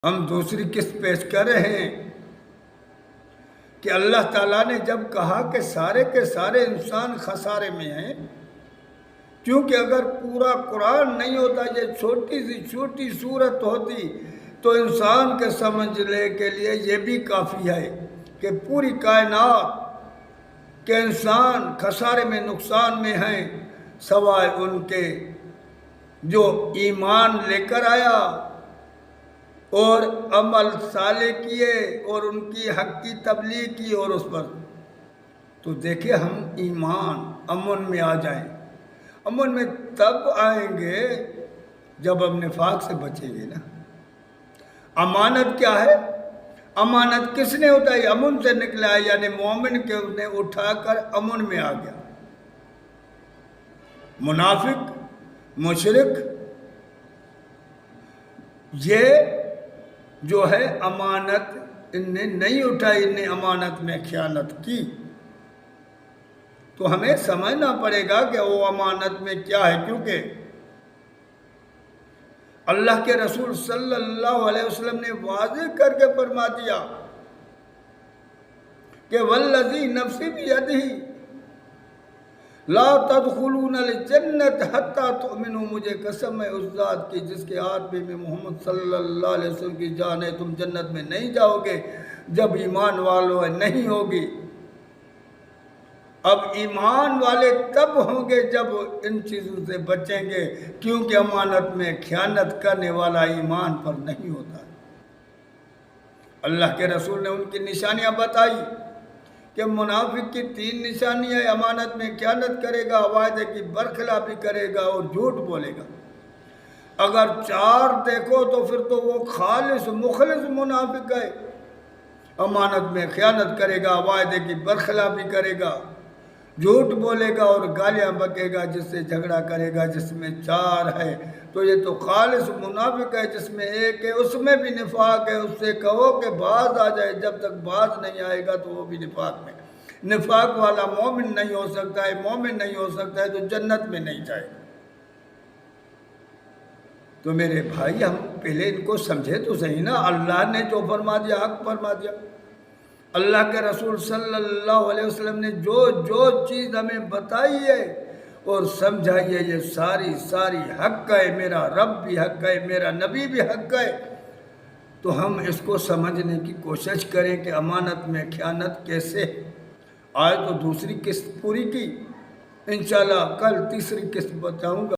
ہم دوسری قسط پیش کر رہے ہیں کہ اللہ تعالیٰ نے جب کہا کہ سارے کے سارے انسان خسارے میں ہیں، کیونکہ اگر پورا قرآن نہیں ہوتا، یہ چھوٹی سی چھوٹی صورت ہوتی تو انسان کے سمجھنے کے لیے یہ بھی کافی ہے کہ پوری کائنات کے انسان خسارے میں، نقصان میں ہیں، سوائے ان کے جو ایمان لے کر آیا اور عمل صالح کیے اور ان کی حق کی تبلیغ کی اور اس پر تو دیکھیں ہم ایمان امن میں آ جائیں۔ امن میں تب آئیں گے جب ہم نفاق سے بچیں گے نا۔ امانت کیا ہے؟ امانت کس نے اٹھائی؟ امن سے نکلا ہے، یعنی مومن کے اس نے اٹھا کر امن میں آ گیا۔ منافق، مشرک، یہ جو ہے امانت ان نے نہیں اٹھائی، ان نے امانت میں خیانت کی۔ تو ہمیں سمجھنا پڑے گا کہ وہ امانت میں کیا ہے، کیونکہ اللہ کے رسول صلی اللہ علیہ وسلم نے واضح کر کے فرما دیا کہ والذی نفسی بیدہ لا تدخلون الجنت حتی تؤمنوا، مجھے قسم ہے اس ذات کی جس کے ہاتھ میں محمد صلی اللہ علیہ وسلم کی جان ہے، تم جنت میں نہیں جاؤ گے جب ایمان والو نہیں ہوگی۔ اب ایمان والے تب ہوں گے جب ان چیزوں سے بچیں گے، کیونکہ امانت میں خیانت کرنے والا ایمان پر نہیں ہوتا۔ اللہ کے رسول نے ان کی نشانیاں بتائی کہ منافق کی 3 نشانیاں، امانت میں خیانت کرے گا، وعدے کی برخلافی کرے گا اور جھوٹ بولے گا۔ اگر 4 دیکھو تو پھر تو وہ خالص مخلص منافق ہے۔ امانت میں خیانت کرے گا، وعدے کی برخلافی کرے گا، جھوٹ بولے گا اور گالیاں بکے گا، جس سے جھگڑا کرے گا، جس میں 4 ہے تو یہ تو خالص منافق ہے۔ جس میں 1 ہے اس میں بھی نفاق ہے، اس سے کہو کہ باز آ جائے، جب تک باز نہیں آئے گا تو وہ بھی نفاق میں۔ نفاق والا مومن نہیں ہو سکتا ہے، مومن نہیں ہو سکتا ہے تو جنت میں نہیں جائے گا۔ تو میرے بھائی ہم پہلے ان کو سمجھے تو صحیح نا۔ اللہ نے جو فرما دیا حق فرما دیا، اللہ کے رسول صلی اللہ علیہ وسلم نے جو چیز ہمیں بتائی ہے اور سمجھائی ہے، یہ ساری حق ہے۔ میرا رب بھی حق ہے، میرا نبی بھی حق ہے۔ تو ہم اس کو سمجھنے کی کوشش کریں کہ امانت میں خیانت کیسے۔ آج تو دوسری قسط پوری کی، انشاءاللہ کل تیسری قسط بتاؤں گا۔